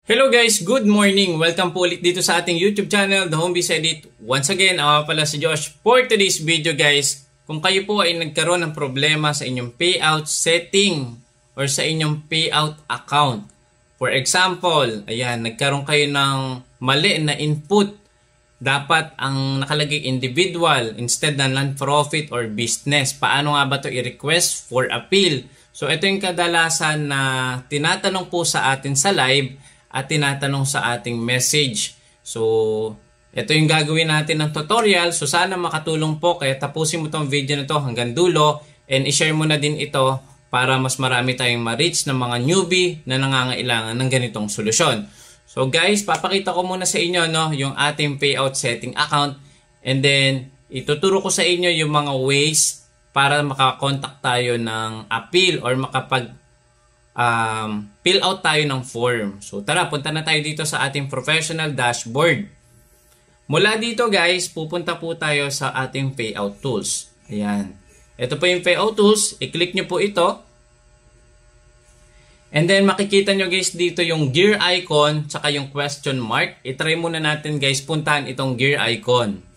Hello guys, good morning! Welcome po ulit dito sa ating YouTube channel, The Home Biz Edit. Once again, ako pala si Josh. For today's video guys, kung kayo po ay nagkaroon ng problema sa inyong payout setting or sa inyong payout account. For example, ayan, nagkaroon kayo ng mali na input. Dapat ang nakalagay individual instead na non-profit or business. Paano nga ba ito i-request for appeal? So ito yung kadalasan na tinatanong po sa atin sa live at tinatanong sa ating message. So, ito yung gagawin natin ng tutorial. So, sana makatulong po. Kaya tapusin mo itong video na to hanggang dulo. And i-share mo na din ito para mas marami tayong ma-reach ng mga newbie na nangangailangan ng ganitong solusyon. So, guys, papakita ko muna sa inyo yung ating payout setting account. And then, ituturo ko sa inyo yung mga ways para makakontakt tayo ng appeal or makapag fill out tayo ng form. So tara, punta na tayo dito sa ating professional dashboard. Mula dito guys, pupunta po tayo sa ating payout tools. Ayan. Ito po yung payout tools. I-click nyo po ito. And then makikita nyo guys dito yung gear icon tsaka yung question mark. I-try muna natin guys puntahan itong gear icon.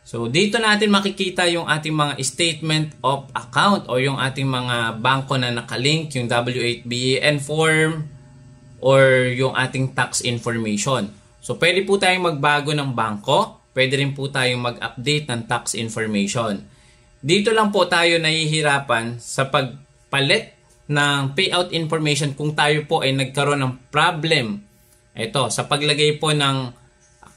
So, dito natin makikita yung ating mga statement of account o yung ating mga bangko na nakalink, yung W8BEN form or yung ating tax information. So, pwede po tayong magbago ng bangko, pwede rin po tayong mag-update ng tax information. Dito lang po tayo nahihirapan sa pagpalit ng payout information kung tayo po ay nagkaroon ng problem. Ito, sa paglagay po ng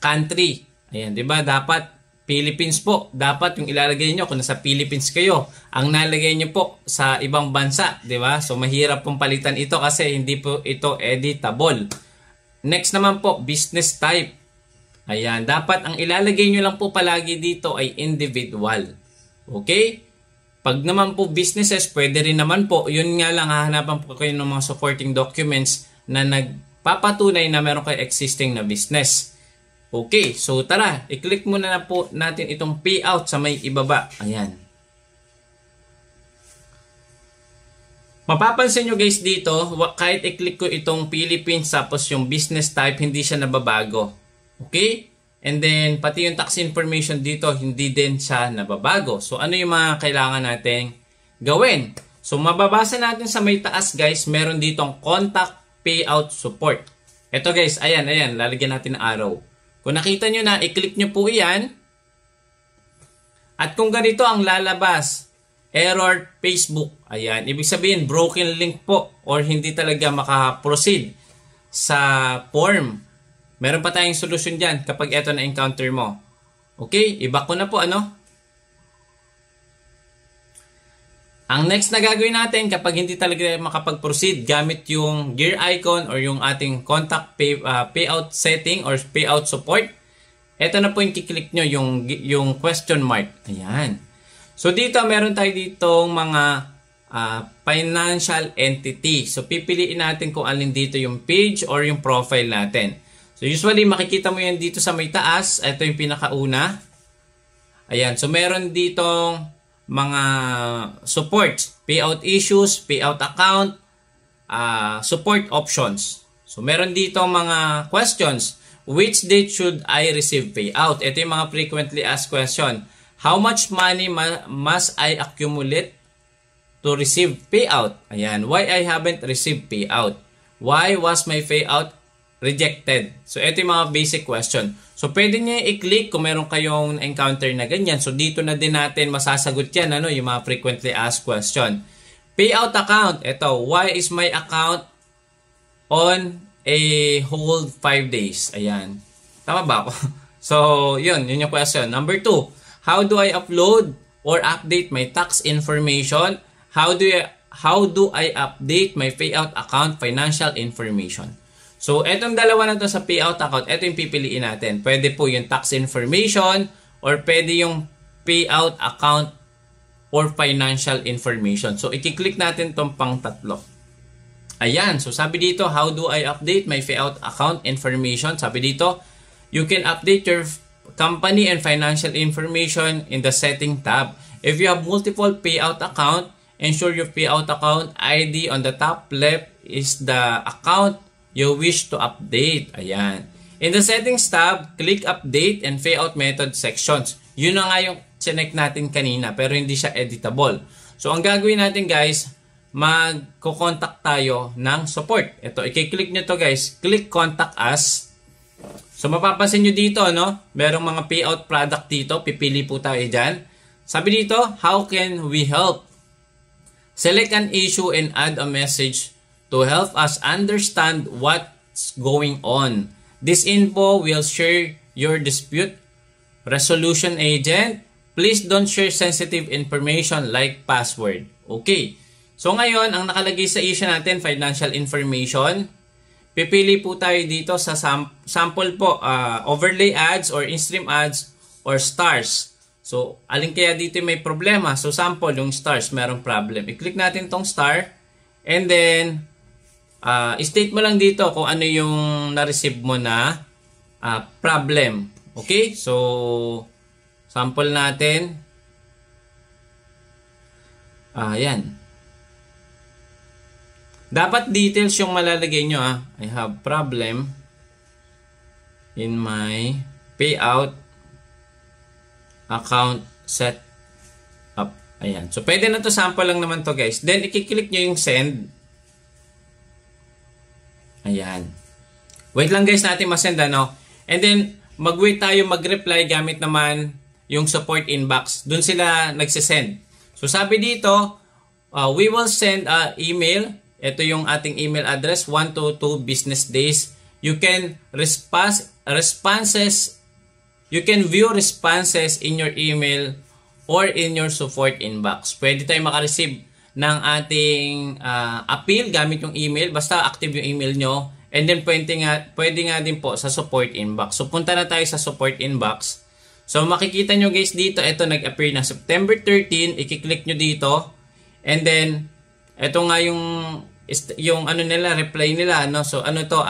country. Ayan, di ba? Dapat Philippines po. Dapat yung ilalagay nyo kung nasa Philippines kayo. Ang nalagay nyo po sa ibang bansa. Diba? So, mahirap pong palitan ito kasi hindi po ito editable. Next naman po, business type. Ayan. Dapat ang ilalagay nyo lang po palagi dito ay individual. Okay? Pag naman po businesses, pwede rin naman po. Yun nga lang, hahanapan po kayo ng mga supporting documents na nagpapatunay na meron kayo existing na business. Okay, so tara, i-click muna na po natin itong payout sa may ibaba. Ayan. Mapapansin nyo guys dito, kahit i-click ko itong Philippines tapos yung business type, hindi siya nababago. Okay? And then, pati yung tax information dito, hindi din siya nababago. So, ano yung mga kailangan natin gawin? So, mababasa natin sa may taas guys, meron ditong contact payout support. Ito guys, ayan, lalagyan natin ng arrow. Kung nakita nyo na, i-click nyo po iyan. At kung ganito ang lalabas, error Facebook. Ayan, ibig sabihin, broken link po or hindi talaga makaproceed sa form. Meron pa tayong solusyon dyan kapag ito na-encounter mo. Okay, iba ko na po Ang next na gagawin natin kapag hindi talaga makapag-proceed gamit yung gear icon or yung ating contact payout setting or payout support. Ito na po yung kiklik nyo, yung question mark. Ayan. So dito meron tayo ditong mga financial entity. So pipiliin natin kung alin dito yung page or yung profile natin. So usually makikita mo yan dito sa may taas. Ito yung pinakauna. Ayan. So meron ditong mga supports, payout issues, payout account, support options. So, meron dito mga questions. Which date should I receive payout? Ito yung mga frequently asked question. How much money must I accumulate to receive payout? Ayan. Why I haven't received payout? Why was my payout rejected? So, ito yung mga basic question. So, pwede nyo i-click kung meron kayong encounter na ganyan. So, dito na din natin masasagot yan, yung mga frequently asked question. Payout account. Ito, why is my account on a hold 5 days? Ayan. Tama ba ako? So, yun yung question. Number 2, how do I upload or update my tax information? How do I update my payout account financial information? So, etong dalawa na to sa payout account, ito yung pipiliin natin. Pwede po yung tax information or pwede yung payout account or financial information. So, i-click natin tong pang tatlo. Ayan. So, sabi dito, how do I update my payout account information? Sabi dito, you can update your company and financial information in the setting tab. If you have multiple payout account ensure your payout account ID on the top left is the account you wish to update. Ayan. In the settings tab, click update and payout method sections. Yun na nga yung chinek natin kanina pero hindi siya editable. So ang gagawin natin guys, magko-contact tayo ng support. Ito, i-click nyo to guys. Click contact us. So mapapansin nyo dito, no? Merong mga payout product dito. Pipili po tayo dyan. Sabi dito, how can we help? Select an issue and add a message to help us understand what's going on. This info will share your dispute resolution agent. Please don't share sensitive information like password. Okay. So ngayon, ang nakalagay sa issue natin, financial information. Pipili po tayo dito sa sample po, overlay ads or in-stream ads or stars. So, alin kaya dito may problema? So, sample, yung stars, merong problem. I-click natin tong star. And then, state mo lang dito kung ano yung na-receive mo na problem. Okay? So, sample natin. Yan. Dapat details yung malalagay nyo. I have problem in my payout account set up. Ayan. So, pwede na to, sample lang naman to guys. Then, i-click nyo yung send. Ayan. Wait lang guys natin masend ano. And then, mag-wait tayo mag-reply gamit naman yung support inbox. Doon sila nagsisend. So, sabi dito, we will send an email. Ito yung ating email address, 1 to 2 business days. You can you can view responses in your email or in your support inbox. Pwede tayo makareceive ng ating appeal gamit yung email. Basta active yung email nyo. And then pwede nga din po sa support inbox. So punta na tayo sa support inbox. So makikita nyo guys dito, ito nag-appear na September 13. I-click nyo dito. And then, ito nga yung ano nila, reply nila, no? So ano to,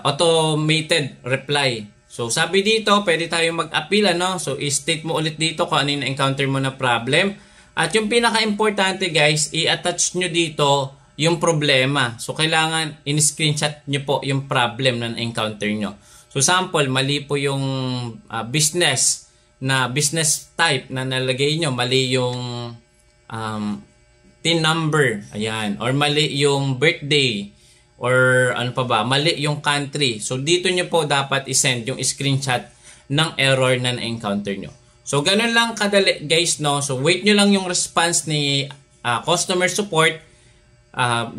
automated reply. So sabi dito, pwede tayong mag-appeal, ano? So i-state mo ulit dito kung ano yung na-encounter mo na problem. At yung pinaka-importante guys, i-attach nyo dito yung problema. So kailangan in-screenshot nyo po yung problem na na-encounter nyo. So sample, mali po yung business type na nalagay nyo, mali yung TIN number, ayan, or mali yung birthday, or ano pa ba, mali yung country. So dito nyo po dapat i-send yung screenshot ng error na na-encounter nyo. So ganun lang kadali guys, no? So wait nyo lang yung response ni customer support.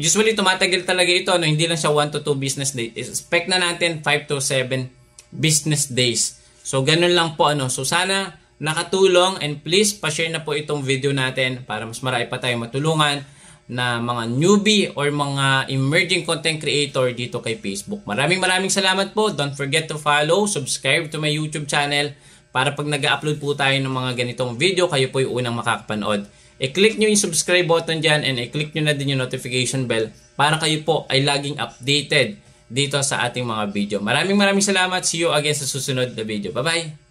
Usually tumatagal talaga ito, no? Hindi lang siya 1 to 2 business days. Expect na natin 5 to 7 business days. So ganun lang po, ano? So sana nakatulong, and please pa-share na po itong video natin para mas marami pa tayong matulungan na mga newbie or mga emerging content creator dito kay Facebook. Maraming salamat po. Don't forget to follow, subscribe to my YouTube channel para pag nag-upload po tayo ng mga ganitong video, kayo po yung unang makakapanood. I-click nyo yung subscribe button dyan and i-click nyo na din yung notification bell para kayo po ay laging updated dito sa ating mga video. Maraming salamat. See you again sa susunod na video. Bye-bye!